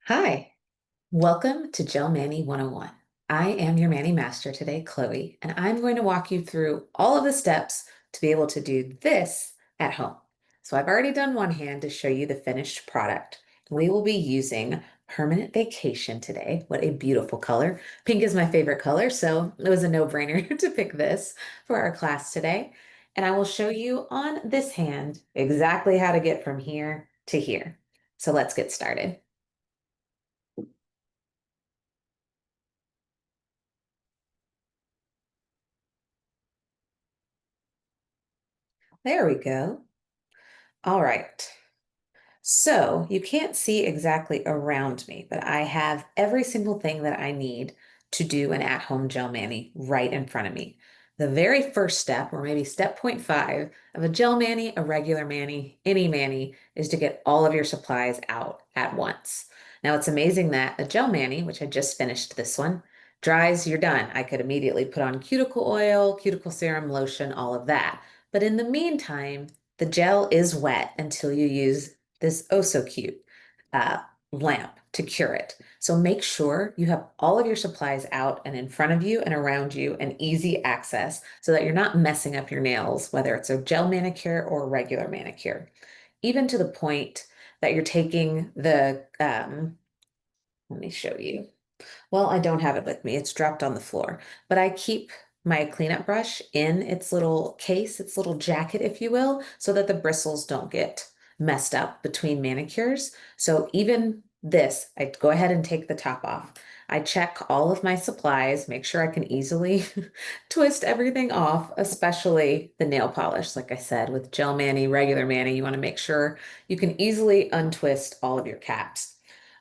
Hi, welcome to Gel Mani 101. I am your Mani Master today, Chloe, and I'm going to walk you through all of the steps to be able to do this at home. So I've already done one hand to show you the finished product. We will be using Permanent Vacation today. What a beautiful color. Pink is my favorite color, so it was a no-brainer to pick this for our class today. And I will show you on this hand exactly how to get from here to here. So let's get started. There we go. All right. So you can't see exactly around me, but I have every single thing that I need to do an at-home gel mani right in front of me. The very first step, or maybe step point five of a gel mani, a regular mani, any mani, is to get all of your supplies out at once. Now it's amazing that a gel mani, which I just finished this one, dries, you're done. I could immediately put on cuticle oil, cuticle serum, lotion, all of that. But in the meantime, the gel is wet until you use this oh so cute uh, lamp to cure it. So make sure you have all of your supplies out and in front of you and around you and easy access so that you're not messing up your nails, whether it's a gel manicure or a regular manicure. Even to the point that you're taking let me show you. Well, I don't have it with me. It's dropped on the floor, but I keep my cleanup brush in its little case, its little jacket, if you will, so that the bristles don't get messed up between manicures. So even this, I go ahead and take the top off. I check all of my supplies, make sure I can easily twist everything off, especially the nail polish. Like I said, with gel mani, regular mani, you want to make sure you can easily untwist all of your caps.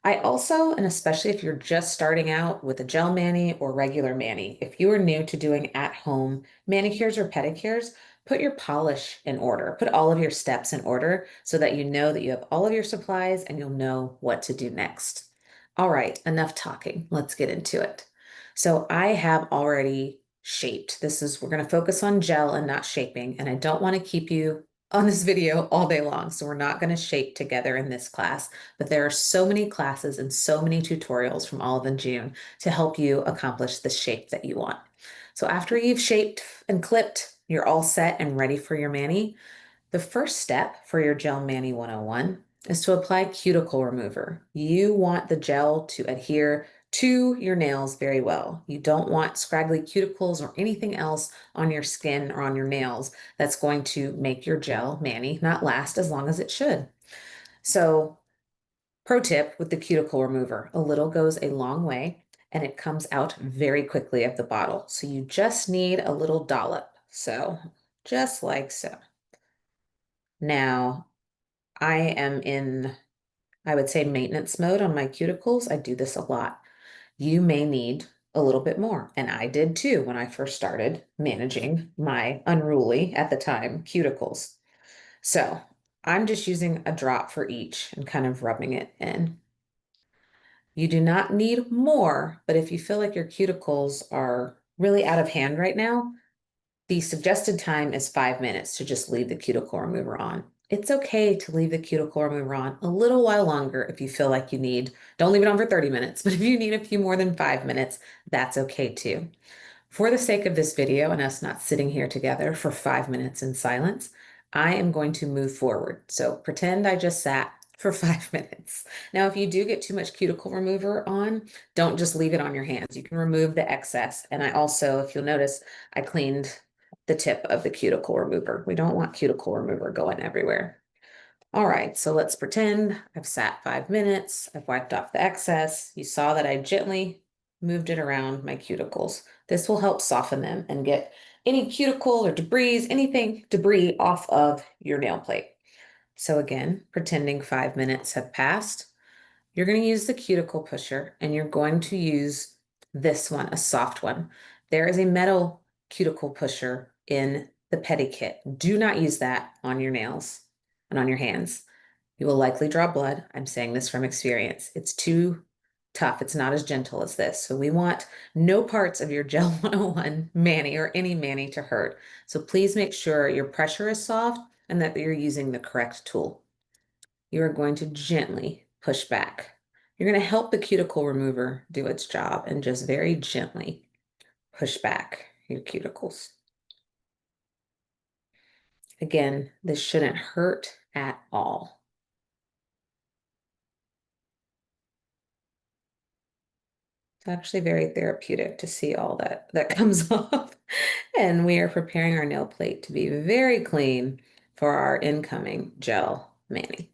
I also, and especially if you're just starting out with a gel mani or regular mani, if you are new to doing at-home manicures or pedicures, put your polish in order. Put all of your steps in order so that you know that you have all of your supplies and you'll know what to do next. All right, enough talking. Let's get into it. So I have already shaped. We're going to focus on gel and not shaping, and I don't want to keep you on this video all day long. So we're not going to shape together in this class. But there are so many classes and so many tutorials from Olive and June to help you accomplish the shape that you want. So after you've shaped and clipped, you're all set and ready for your mani. The first step for your Gel Mani 101 is to apply cuticle remover. You want the gel to adhere to your nails very well. You don't want scraggly cuticles or anything else on your skin or on your nails that's going to make your gel mani not last as long as it should. So pro tip with the cuticle remover, a little goes a long way and it comes out very quickly of the bottle. So you just need a little dollop. So just like so. Now I am in, I would say, maintenance mode on my cuticles. I do this a lot. You may need a little bit more. And I did too when I first started managing my unruly, at the time, cuticles. So I'm just using a drop for each and kind of rubbing it in. You do not need more, but if you feel like your cuticles are really out of hand right now, the suggested time is 5 minutes to just leave the cuticle remover on. It's okay to leave the cuticle remover on a little while longer if you feel like you need. Don't leave it on for 30 minutes, but if you need a few more than 5 minutes, that's okay too. For the sake of this video and us not sitting here together for 5 minutes in silence, I am going to move forward. So pretend I just sat for 5 minutes. Now, if you do get too much cuticle remover on, don't just leave it on your hands. You can remove the excess. And I also, if you'll notice, I cleaned the tip of the cuticle remover. We don't want cuticle remover going everywhere. All right, so let's pretend I've sat 5 minutes. I've wiped off the excess. You saw that I gently moved it around my cuticles. This will help soften them and get any cuticle or debris, anything debris off of your nail plate. So again, pretending 5 minutes have passed, you're going to use the cuticle pusher and you're going to use this one, a soft one. There is a metal cuticle pusher in the pedi kit. Do not use that on your nails and on your hands. You will likely draw blood. I'm saying this from experience. It's too tough. It's not as gentle as this. So we want no parts of your Gel 101 mani or any mani to hurt. So please make sure your pressure is soft and that you're using the correct tool. You are going to gently push back. You're going to help the cuticle remover do its job and just very gently push back your cuticles. Again, this shouldn't hurt at all. It's actually very therapeutic to see all that comes off. And we are preparing our nail plate to be very clean for our incoming gel mani.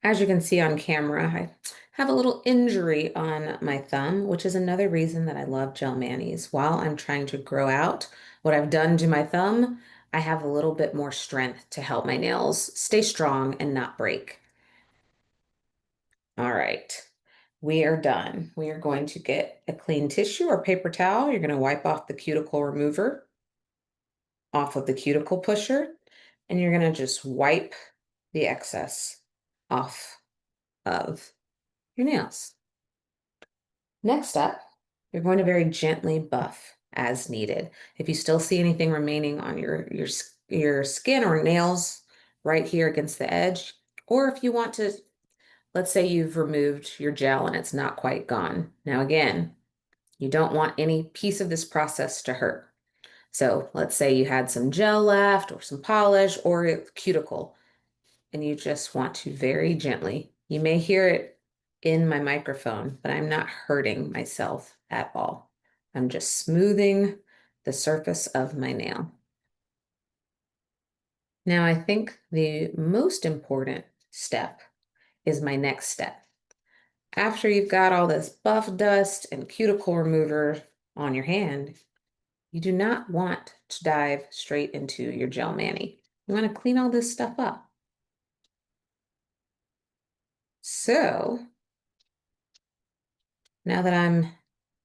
As you can see on camera, I have a little injury on my thumb, which is another reason that I love gel manis. While I'm trying to grow out what I've done to my thumb, I have a little bit more strength to help my nails stay strong and not break. All right, we are done. We are going to get a clean tissue or paper towel. You're going to wipe off the cuticle remover off of the cuticle pusher, and you're going to just wipe the excess off of your nails. Next up, you're going to very gently buff as needed. If you still see anything remaining on your skin or nails right here against the edge, or if you want to, let's say you've removed your gel and it's not quite gone. Now again, you don't want any piece of this process to hurt. So let's say you had some gel left or some polish or a cuticle, and you just want to very gently, you may hear it in my microphone, but I'm not hurting myself at all. I'm just smoothing the surface of my nail. Now, I think the most important step is my next step. After you've got all this buff dust and cuticle remover on your hand, you do not want to dive straight into your gel mani. You want to clean all this stuff up. So now that I'm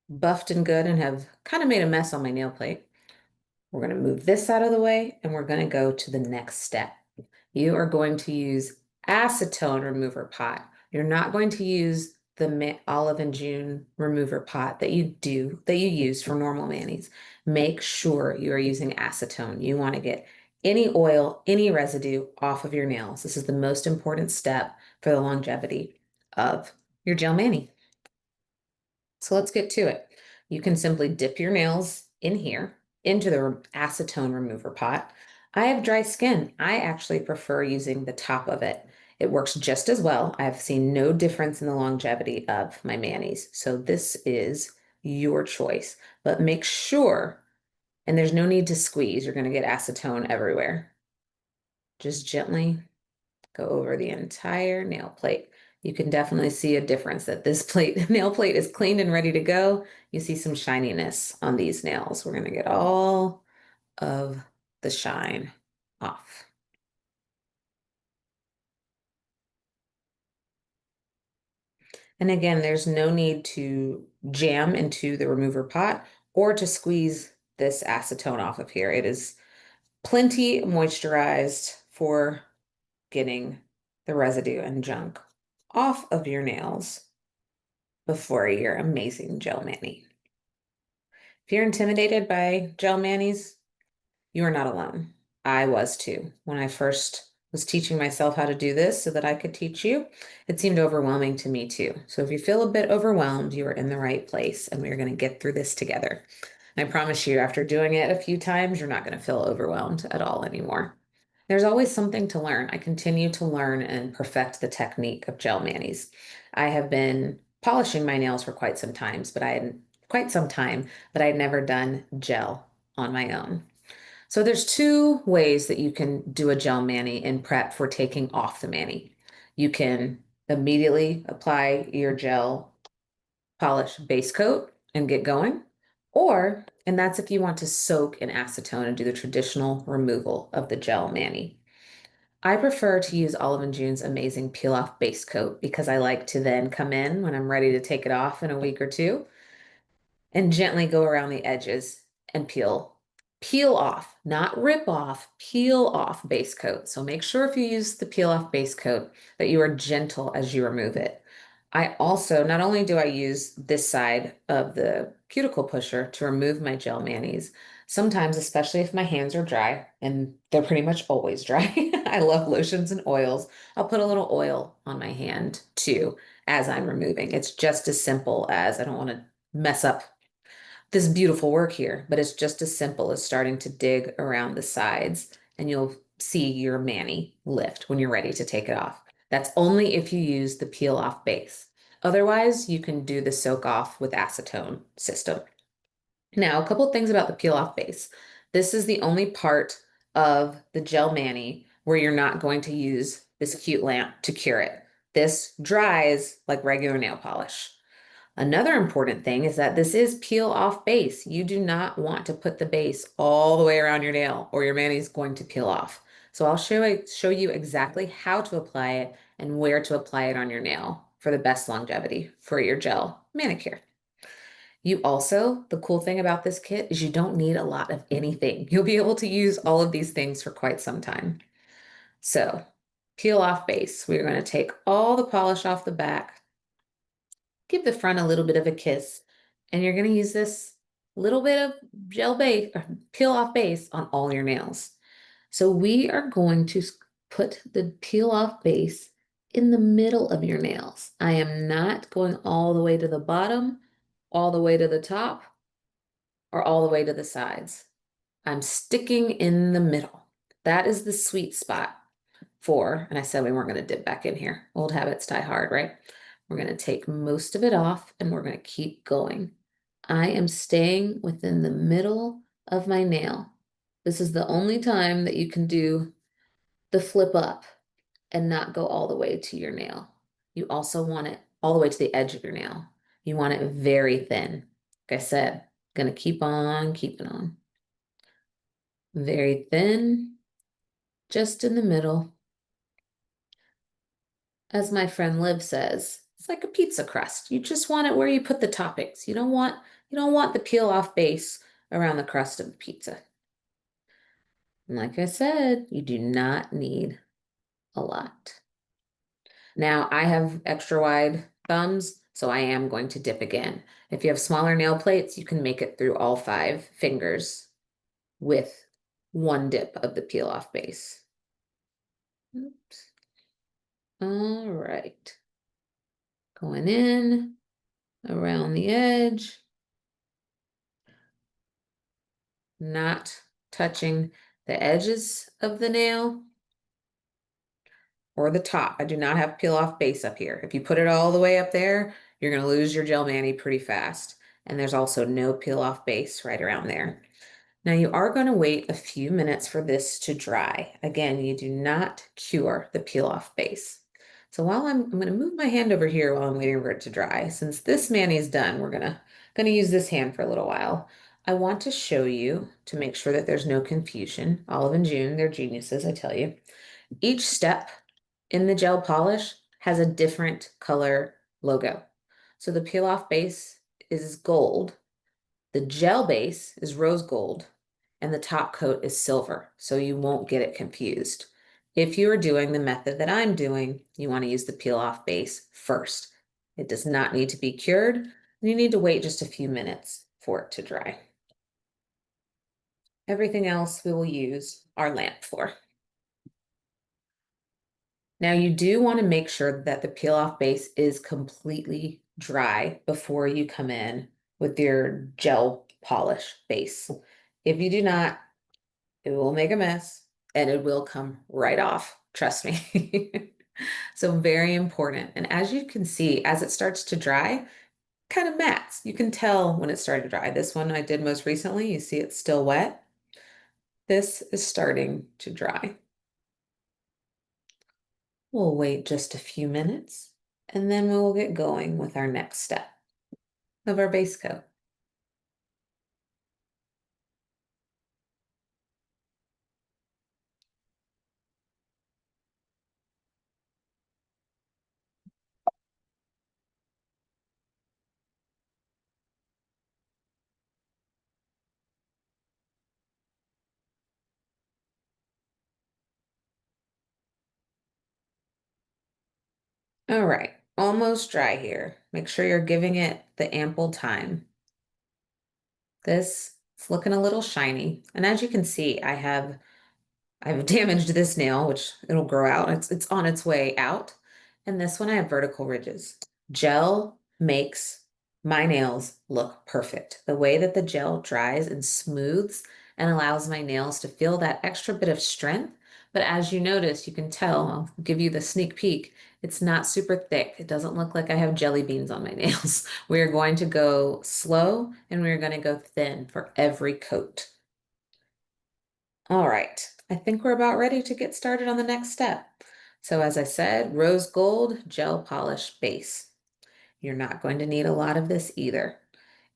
buffed and good and have kind of made a mess on my nail plate, we're going to move this out of the way and we're going to go to the next step. You are going to use acetone remover pot. You're not going to use the olive and June remover pot that you use for normal manis. Make sure you are using acetone. You want to get any oil, any residue off of your nails. This is the most important step for the longevity of your gel mani. So let's get to it. You can simply dip your nails in here into the acetone remover pot. I have dry skin. I actually prefer using the top of it. It works just as well. I've seen no difference in the longevity of my manis. So this is your choice, but make sure, and there's no need to squeeze. You're going to get acetone everywhere. Just gently go over the entire nail plate. You can definitely see a difference that this nail plate is cleaned and ready to go. You see some shininess on these nails. We're going to get all of the shine off. And again, there's no need to jam into the remover pot or to squeeze this acetone off of here. It is plenty moisturized for getting the residue and junk off of your nails before your amazing gel mani. If you're intimidated by gel manis, you are not alone. I was too. When I first was teaching myself how to do this so that I could teach you, it seemed overwhelming to me too. So if you feel a bit overwhelmed, you are in the right place and we are going to get through this together. And I promise you, after doing it a few times, you're not going to feel overwhelmed at all anymore. There's always something to learn. I continue to learn and perfect the technique of gel manis. I have been polishing my nails for quite some time, but I had never done gel on my own. So there's two ways that you can do a gel mani in prep for taking off the mani. You can immediately apply your gel polish base coat and get going, and that's if you want to soak in acetone and do the traditional removal of the gel mani. I prefer to use Olive and June's amazing peel off base coat because I like to then come in when I'm ready to take it off in a week or two and gently go around the edges and peel off, not rip off, peel off base coat. So make sure if you use the peel off base coat that you are gentle as you remove it. I also, not only do I use this side of the cuticle pusher to remove my gel manis, sometimes, especially if my hands are dry, and they're pretty much always dry, I love lotions and oils. I'll put a little oil on my hand too as I'm removing. It's just as simple as I don't want to mess up this beautiful work here, but it's just as simple as starting to dig around the sides and you'll see your mani lift when you're ready to take it off. That's only if you use the peel off base. Otherwise, you can do the soak off with acetone system. Now, a couple of things about the peel off base. This is the only part of the gel mani where you're not going to use this cute lamp to cure it. This dries like regular nail polish. Another important thing is that this is peel off base. You do not want to put the base all the way around your nail or your mani is going to peel off. So I'll show you exactly how to apply it and where to apply it on your nail for the best longevity for your gel manicure. You also, the cool thing about this kit is you don't need a lot of anything. You'll be able to use all of these things for quite some time. So peel off base. We're going to take all the polish off the back, give the front a little bit of a kiss, and you're going to use this little bit of gel base, or peel off base on all your nails. So we are going to put the peel off base in the middle of your nails. I am not going all the way to the bottom, all the way to the top, or all the way to the sides. I'm sticking in the middle. That is the sweet spot for, and I said we weren't going to dip back in here. Old habits die hard, right? We're going to take most of it off and we're going to keep going. I am staying within the middle of my nail. This is the only time that you can do the flip up and not go all the way to your nail. You also want it all the way to the edge of your nail. You want it very thin. Like I said, gonna keep on keeping on. Very thin, just in the middle. As my friend Liv says, it's like a pizza crust. You just want it where you put the toppings. You don't want the peel off base around the crust of the pizza. And like I said, you do not need a lot. Now I have extra wide thumbs, so I am going to dip again. If you have smaller nail plates, you can make it through all 5 fingers with one dip of the peel off base. Oops. All right. Going in around the edge, not touching the edges of the nail or the top. I do not have peel off base up here. If you put it all the way up there, you're going to lose your gel mani pretty fast. And there's also no peel off base right around there. Now you are going to wait a few minutes for this to dry. Again, you do not cure the peel off base. So while I'm going to move my hand over here while I'm waiting for it to dry. Since this mani is done, we're gonna use this hand for a little while. I want to show you to make sure that there's no confusion. Olive and June, they're geniuses, I tell you. Each step in the gel polish has a different color logo. So the peel off base is gold. The gel base is rose gold and the top coat is silver, so you won't get it confused. If you are doing the method that I'm doing, you want to use the peel off base first. It does not need to be cured, and you need to wait just a few minutes for it to dry. Everything else we will use our lamp for. Now you do want to make sure that the peel off base is completely dry before you come in with your gel polish base. If you do not, it will make a mess and it will come right off. Trust me. So very important. And as you can see, as it starts to dry, kind of mats. You can tell when it started to dry. This one I did most recently, you see it's still wet. This is starting to dry. We'll wait just a few minutes and then we will get going with our next step of our base coat. All right, almost dry here. Make sure you're giving it the ample time. This is looking a little shiny. And as you can see, I have I've damaged this nail, which it'll grow out. It's on its way out. And this one I have vertical ridges. Gel makes my nails look perfect. The way that the gel dries and smooths and allows my nails to feel that extra bit of strength. But as you notice, you can tell, I'll give you the sneak peek. It's not super thick. It doesn't look like I have jelly beans on my nails. We are going to go slow and we're going to go thin for every coat. All right, I think we're about ready to get started on the next step. So as I said, rose gold gel polish base. You're not going to need a lot of this either.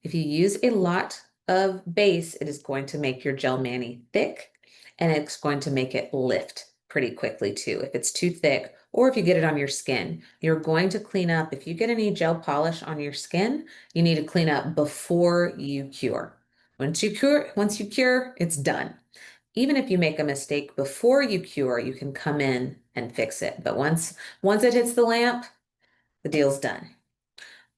If you use a lot of base, it is going to make your gel mani thick and it's going to make it lift pretty quickly too. If it's too thick or if you get it on your skin, you're going to clean up. If you get any gel polish on your skin, you need to clean up before you cure. Once you cure, it's done. Even if you make a mistake before you cure, you can come in and fix it. But once it hits the lamp, the deal's done.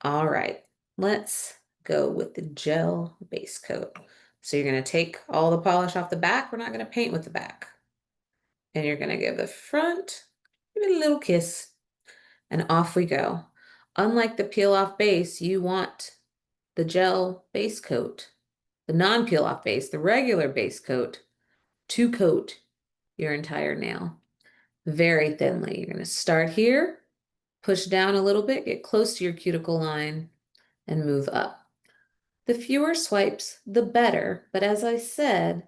All right, let's go with the gel base coat. So you're going to take all the polish off the back. We're not going to paint with the back. And you're going to give the front give it a little kiss and off we go. Unlike the peel off base, you want the gel base coat, the non-peel off base, the regular base coat to coat your entire nail very thinly. You're going to start here, push down a little bit, get close to your cuticle line, and move up. The fewer swipes, the better. But as I said,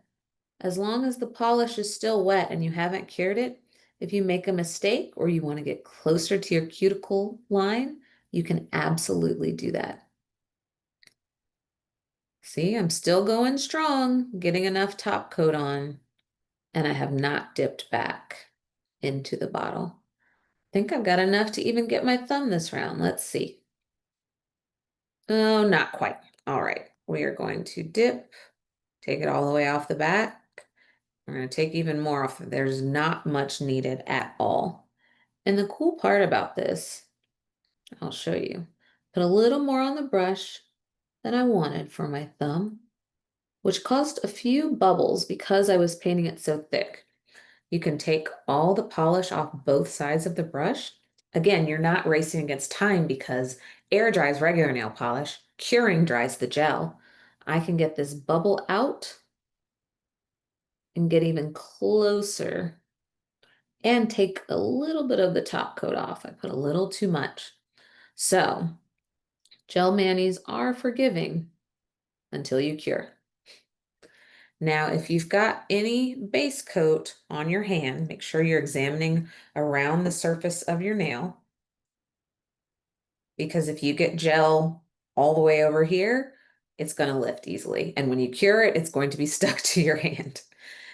as long as the polish is still wet and you haven't cured it, if you make a mistake or you want to get closer to your cuticle line, you can absolutely do that. See, I'm still going strong, getting enough top coat on, and I have not dipped back into the bottle. I think I've got enough to even get my thumb this round. Let's see. Oh, not quite. All right, we are going to dip, take it all the way off the back. We're going to take even more off. There's not much needed at all. And the cool part about this, I'll show you. Put a little more on the brush than I wanted for my thumb, which caused a few bubbles because I was painting it so thick. You can take all the polish off both sides of the brush. Again, you're not racing against time because air dries regular nail polish, curing dries the gel. I can get this bubble out and get even closer and take a little bit of the top coat off. I put a little too much. So, gel manis are forgiving until you cure. Now, if you've got any base coat on your hand, make sure you're examining around the surface of your nail. Because if you get gel all the way over here, it's going to lift easily. And when you cure it, it's going to be stuck to your hand.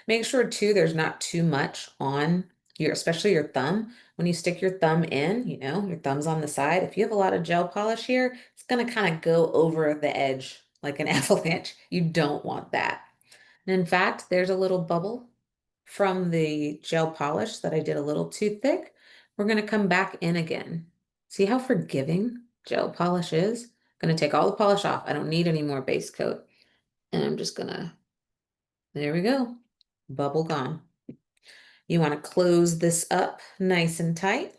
Make sure too, there's not too much on your, especially your thumb. When you stick your thumb in, your thumb's on the side. If you have a lot of gel polish here, it's going to kind of go over the edge like an avalanche. You don't want that. And in fact, there's a little bubble from the gel polish that I did a little too thick. We're going to come back in again. See how forgiving gel polish is? I'm going to take all the polish off. I don't need any more base coat. And I'm just going to, there we go. Bubble gone. You want to close this up nice and tight.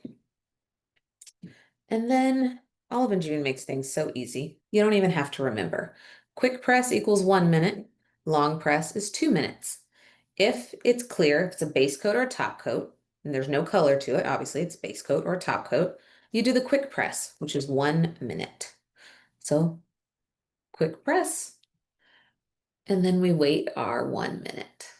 And then Olive and June makes things so easy. You don't even have to remember. Quick press equals 1 minute. Long press is 2 minutes. If it's clear, if it's a base coat or a top coat, and there's no color to it, obviously it's base coat or a top coat, you do the quick press, which is 1 minute. So quick press, and then we wait our 1 minute.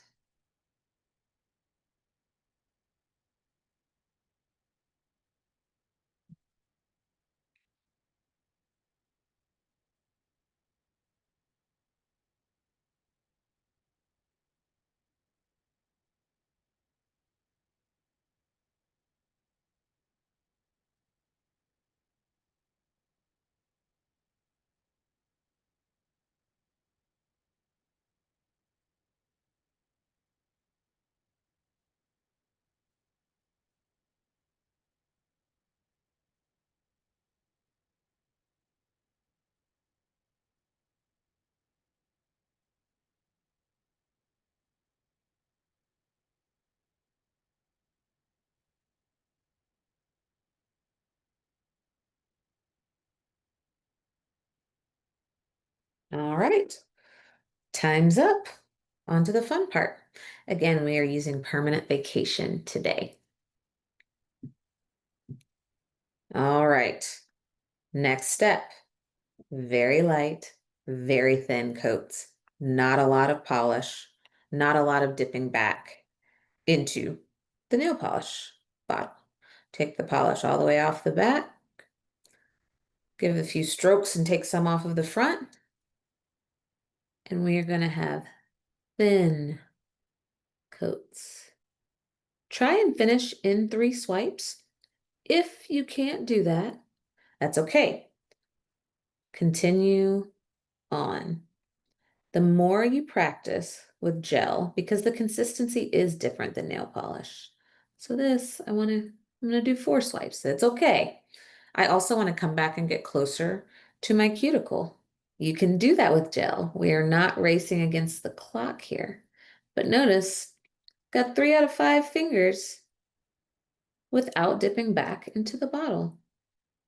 All right, time's up. On to the fun part. Again, we are using permanent vacation today. All right, next step. Very light, very thin coats. Not a lot of polish, not a lot of dipping back into the nail polish bottle. Take the polish all the way off the back, give it a few strokes and take some off of the front. And we are going to have thin coats. Try and finish in 3 swipes. If you can't do that, that's okay. Continue on. The more you practice with gel, because the consistency is different than nail polish. So this, I'm gonna do 4 swipes. It's okay. I also want to come back and get closer to my cuticle. You can do that with gel. We are not racing against the clock here. But notice, got 3 out of 5 fingers without dipping back into the bottle.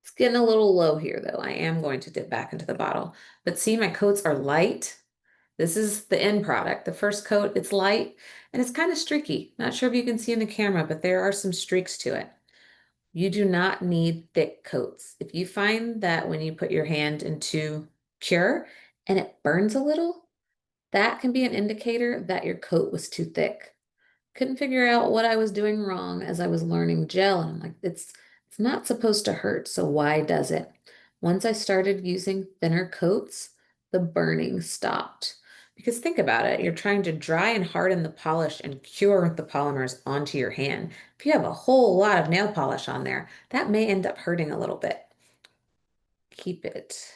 It's getting a little low here though. I am going to dip back into the bottle. But see, my coats are light. This is the end product. The first coat, it's light and it's kind of streaky. Not sure if you can see in the camera, but there are some streaks to it. You do not need thick coats. If you find that when you put your hand into cure and it burns a little, that can be an indicator that your coat was too thick. Couldn't figure out what I was doing wrong as I was learning gel. And I'm like, it's not supposed to hurt, so why does it? Once I started using thinner coats, the burning stopped. Because think about it, you're trying to dry and harden the polish and cure the polymers onto your hand. If you have a whole lot of nail polish on there, that may end up hurting a little bit. Keep it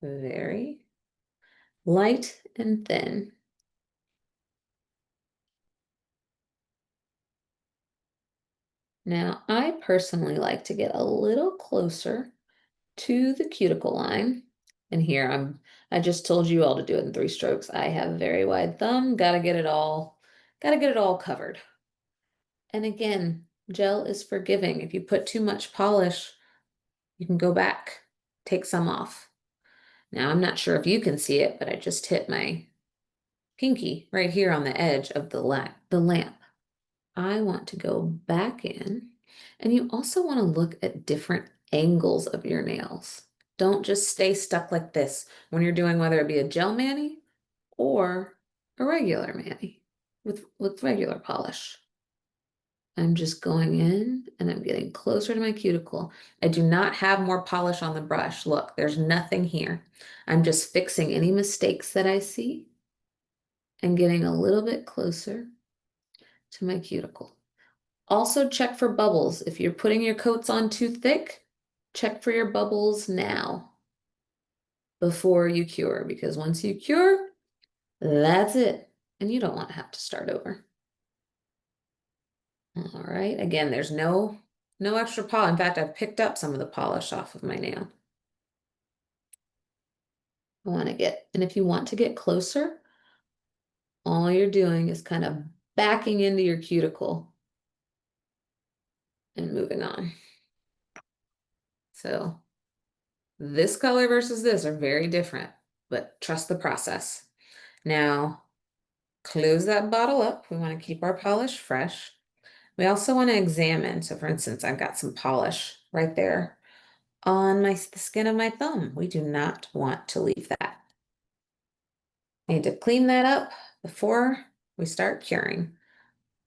very light and thin. Now, I personally like to get a little closer to the cuticle line. And here I just told you all to do it in 3 strokes. I have a very wide thumb, gotta get it all covered. And again, gel is forgiving. If you put too much polish, you can go back, take some off. Now, I'm not sure if you can see it, but I just hit my pinky right here on the edge of the lamp. I want to go back in, and you also want to look at different angles of your nails. Don't just stay stuck like this when you're doing whether it be a gel mani or a regular mani with regular polish. I'm just going in and I'm getting closer to my cuticle. I do not have more polish on the brush. Look, there's nothing here. I'm just fixing any mistakes that I see and getting a little bit closer to my cuticle. Also check for bubbles. If you're putting your coats on too thick, check for your bubbles now before you cure, because once you cure, that's it. And you don't want to have to start over. All right. Again, there's no extra polish. In fact, I've picked up some of the polish off of my nail. And if you want to get closer, all you're doing is kind of backing into your cuticle and moving on. So this color versus this are very different, but trust the process. Now, close that bottle up. We want to keep our polish fresh. We also want to examine. So for instance, I've got some polish right there on the skin of my thumb. We do not want to leave that. Need to clean that up before we start curing.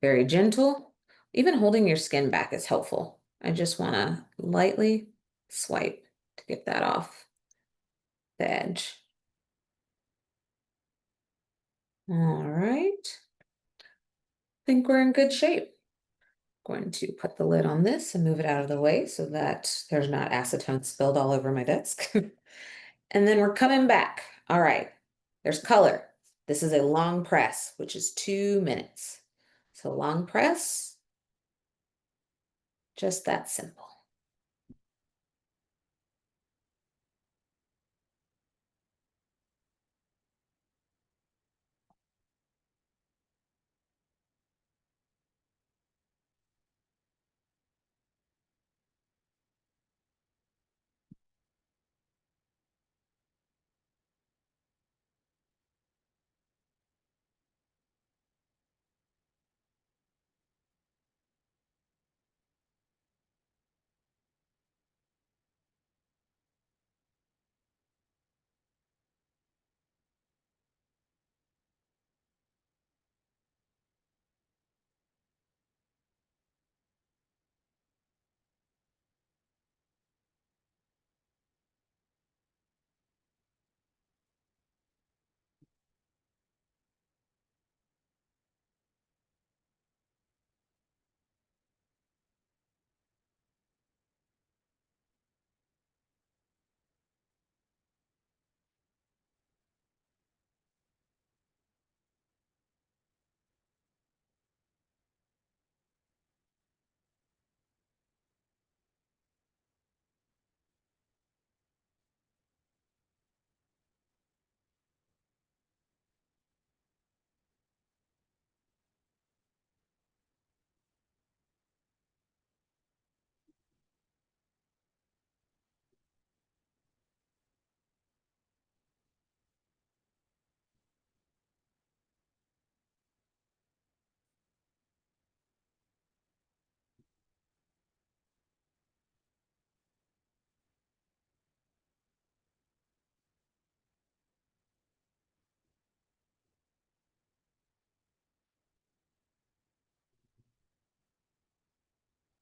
Very gentle. Even holding your skin back is helpful. I just want to lightly swipe to get that off the edge. All right. Think we're in good shape. Going to put the lid on this and move it out of the way so that there's not acetone spilled all over my desk. And then we're coming back. All right, there's color. This is a long press, which is 2 minutes. So long press, just that simple.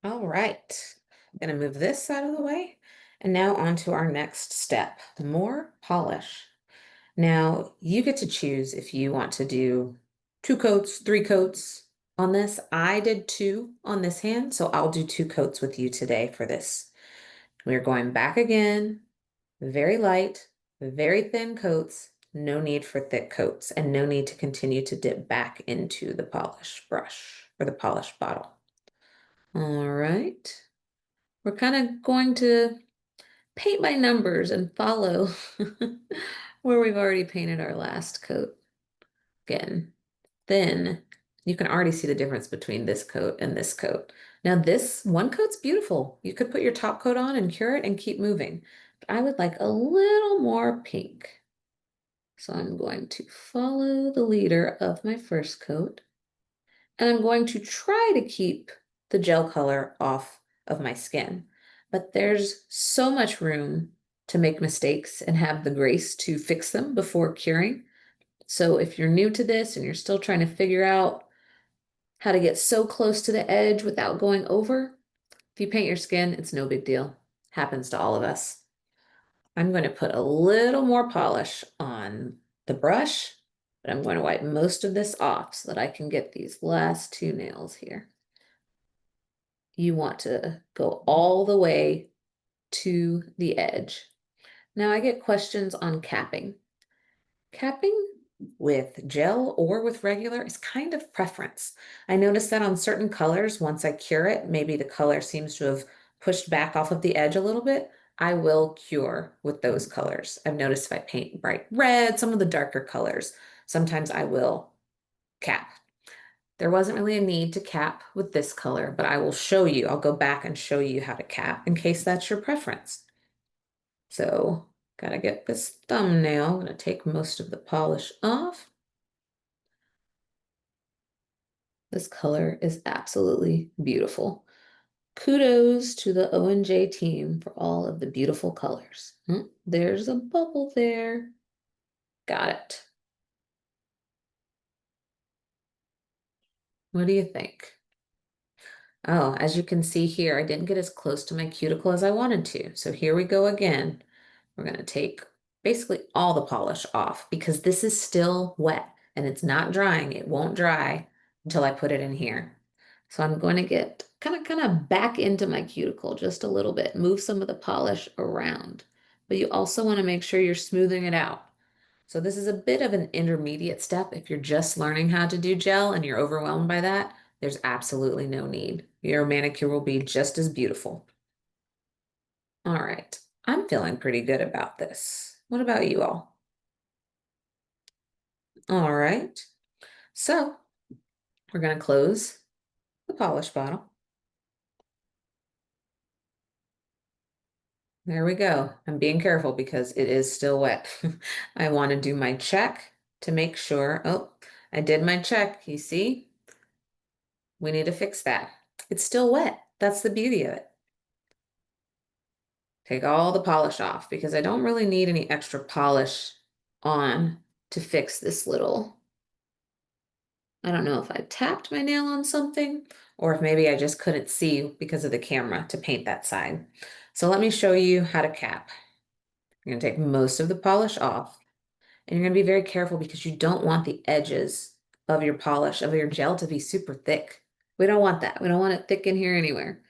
All right. Gonna move this out of the way. And now on to our next step, more polish. Now you get to choose if you want to do 2 coats, 3 coats on this. I did 2 on this hand, so I'll do 2 coats with you today for this. We're going back again, very light, very thin coats, no need for thick coats, and no need to continue to dip back into the polish brush or the polish bottle. All right. We're kind of going to paint by numbers and follow where we've already painted our last coat. Again, thin. You can already see the difference between this coat and this coat. Now this one coat's beautiful. You could put your top coat on and cure it and keep moving. But I would like a little more pink. So I'm going to follow the leader of my first coat. And I'm going to try to keep the gel color off of my skin. But there's so much room to make mistakes and have the grace to fix them before curing. So if you're new to this and you're still trying to figure out how to get so close to the edge without going over, if you paint your skin, it's no big deal. Happens to all of us. I'm going to put a little more polish on the brush, but I'm going to wipe most of this off so that I can get these last 2 nails here. You want to go all the way to the edge. Now I get questions on capping. Capping with gel or with regular is kind of preference. I notice that on certain colors, once I cure it, maybe the color seems to have pushed back off of the edge a little bit. I will cure with those colors. I've noticed if I paint bright red, some of the darker colors, sometimes I will cap. There wasn't really a need to cap with this color, but I will show you. I'll go back and show you how to cap in case that's your preference. So, gotta get this thumbnail. I'm gonna take most of the polish off. This color is absolutely beautiful. Kudos to the O&J team for all of the beautiful colors. There's a bubble there. Got it. What do you think? Oh, as you can see here, I didn't get as close to my cuticle as I wanted to. So here we go again. We're going to take basically all the polish off because this is still wet and it's not drying. It won't dry until I put it in here. So I'm going to get kind of back into my cuticle just a little bit, move some of the polish around. But you also want to make sure you're smoothing it out. So this is a bit of an intermediate step. If you're just learning how to do gel and you're overwhelmed by that, there's absolutely no need. Your manicure will be just as beautiful. All right, I'm feeling pretty good about this. What about you all? All right, so we're going to close the polish bottle. There we go. I'm being careful because it is still wet. I want to do my check to make sure. Oh, I did my check. You see? We need to fix that. It's still wet. That's the beauty of it. Take all the polish off because I don't really need any extra polish on to fix this little. I don't know if I tapped my nail on something or if maybe I just couldn't see because of the camera to paint that side. So let me show you how to cap. You're going to take most of the polish off and you're going to be very careful because you don't want the edges of your polish, of your gel to be super thick. We don't want that. We don't want it thick in here anywhere.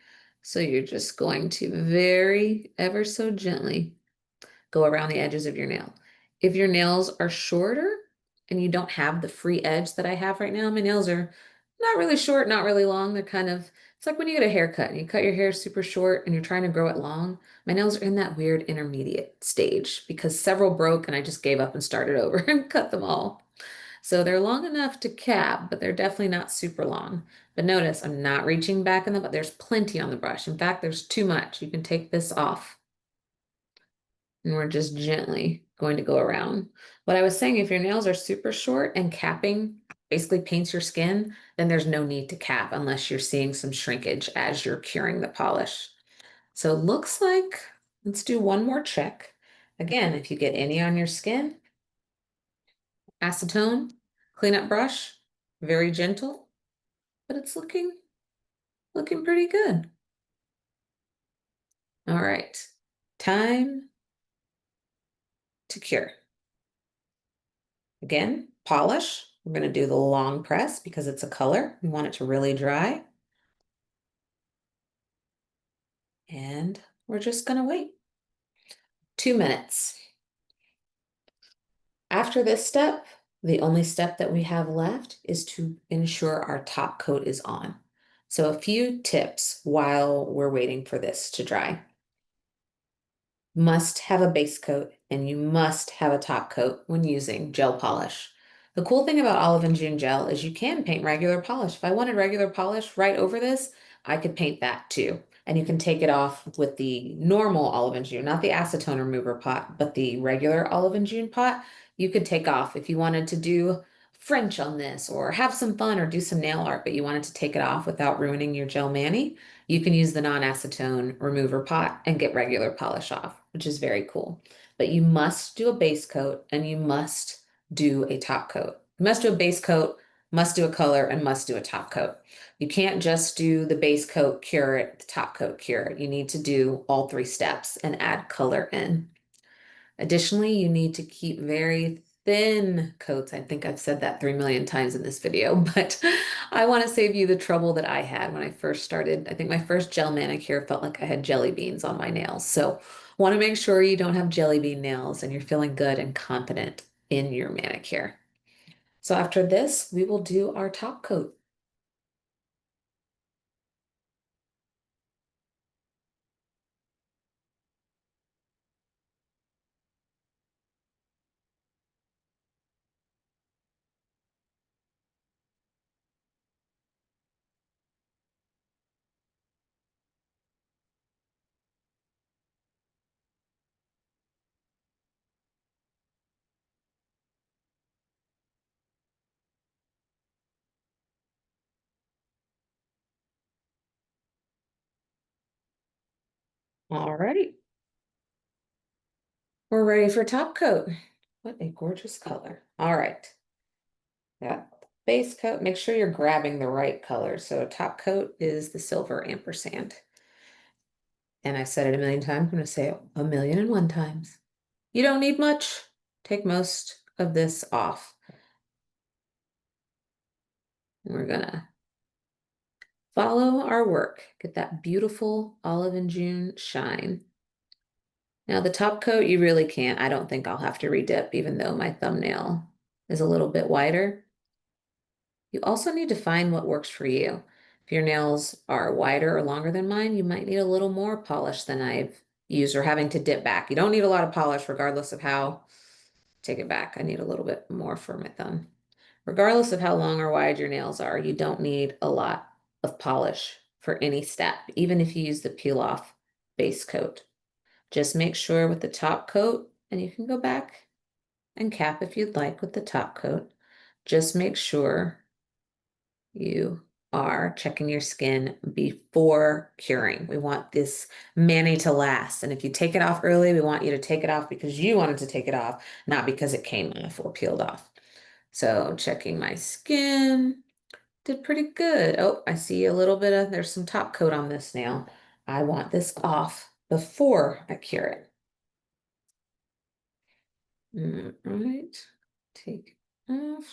So you're just going to very ever so gently go around the edges of your nail. If your nails are shorter and you don't have the free edge that I have right now, my nails are not really short, not really long. They're kind of, it's like when you get a haircut and you cut your hair super short and you're trying to grow it long. My nails are in that weird intermediate stage because several broke and I just gave up and started over and cut them all. So they're long enough to cap, but they're definitely not super long. But notice I'm not reaching back in the, but there's plenty on the brush. In fact, there's too much. You can take this off. And we're just gently going to go around. What I was saying, if your nails are super short and capping basically paints your skin, then there's no need to cap unless you're seeing some shrinkage as you're curing the polish. So it looks like, let's do one more check. Again, if you get any on your skin, acetone, cleanup brush, very gentle, but it's looking pretty good. All right. Time to cure. Again, polish. We're going to do the long press because it's a color. We want it to really dry. And we're just going to wait 2 minutes. After this step, the only step that we have left is to ensure our top coat is on. So a few tips while we're waiting for this to dry. Must have a base coat and you must have a top coat when using gel polish. The cool thing about Olive and June gel is you can paint regular polish. If I wanted regular polish right over this, I could paint that too. And you can take it off with the normal Olive and June, not the acetone remover pot, but the regular Olive and June pot. You could take off if you wanted to do French on this or have some fun or do some nail art, but you wanted to take it off without ruining your gel mani. You can use the non-acetone remover pot and get regular polish off, which is very cool. But you must do a base coat and you must do a top coat. You must do a base coat, must do a color, and must do a top coat. You can't just do the base coat, cure it, the top coat, cure it. You need to do all three steps and add color in. Additionally, you need to keep very thin coats. I think I've said that 3 million times in this video, but I want to save you the trouble that I had when I first started. I think my first gel manicure felt like I had jelly beans on my nails. So want to make sure you don't have jelly bean nails and you're feeling good and confident in your manicure. So after this, we will do our top coat. All right, we're ready for top coat. What a gorgeous color. All right. Yeah, base coat, make sure you're grabbing the right color. So top coat is the silver ampersand. And I said it a million times, I'm going to say it 1,000,001 times. You don't need much. Take most of this off. We're going to follow our work. Get that beautiful olive and June shine. Now the top coat, you really can't. I don't think I'll have to redip, even though my thumbnail is a little bit wider. You also need to find what works for you. If your nails are wider or longer than mine, you might need a little more polish than I've used or having to dip back. You don't need a lot of polish regardless of how, take it back. I need a little bit more for my thumb. Regardless of how long or wide your nails are, you don't need a lot of polish for any step, even if you use the peel off base coat. Just make sure with the top coat, and you can go back and cap if you'd like with the top coat. Just make sure you are checking your skin before curing. We want this mani to last. And if you take it off early, we want you to take it off because you wanted to take it off, not because it came off or peeled off. So checking my skin, did pretty good. Oh, I see a little bit of, there's some top coat on this nail. I want this off before I cure it. All right, take it off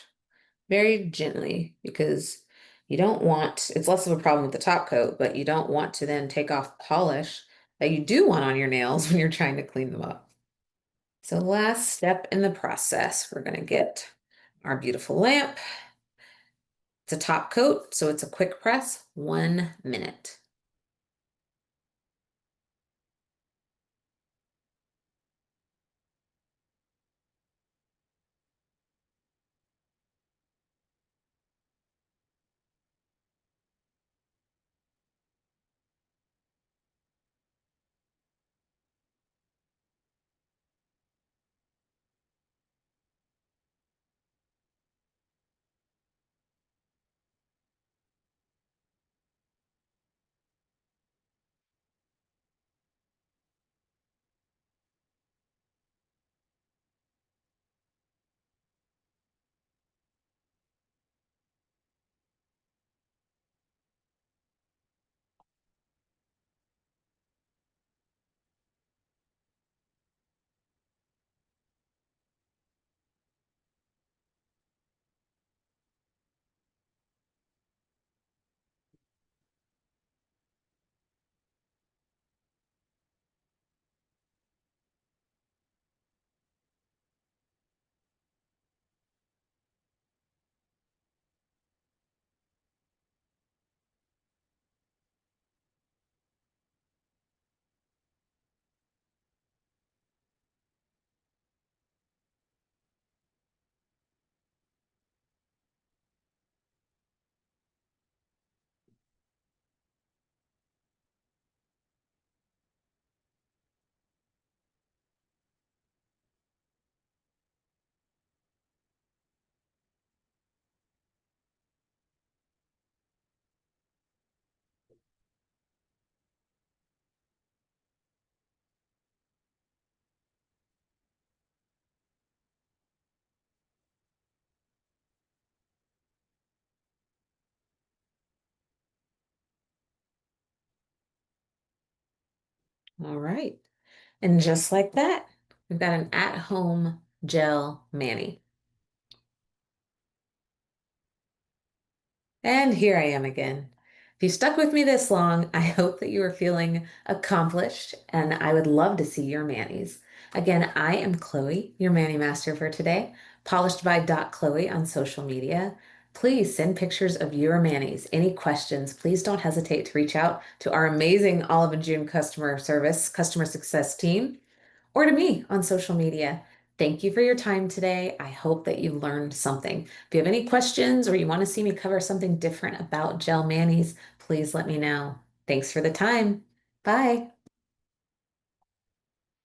very gently because you don't want, it's less of a problem with the top coat, but you don't want to then take off polish that you do want on your nails when you're trying to clean them up. So last step in the process, we're going to get our beautiful lamp. It's a top coat, so it's a quick press, 1 minute. All right. And just like that, we've got an at-home gel mani. And here I am again. If you stuck with me this long, I hope that you are feeling accomplished, and I would love to see your manis. Again, I am Chloe, your mani master for today, polished by Chloe on social media. Please send pictures of your manis. Any questions, please don't hesitate to reach out to our amazing Olive and June customer success team or to me on social media. Thank you for your time today. I hope that you learned something. If you have any questions or you want to see me cover something different about gel manis, please let me know. Thanks for the time. Bye.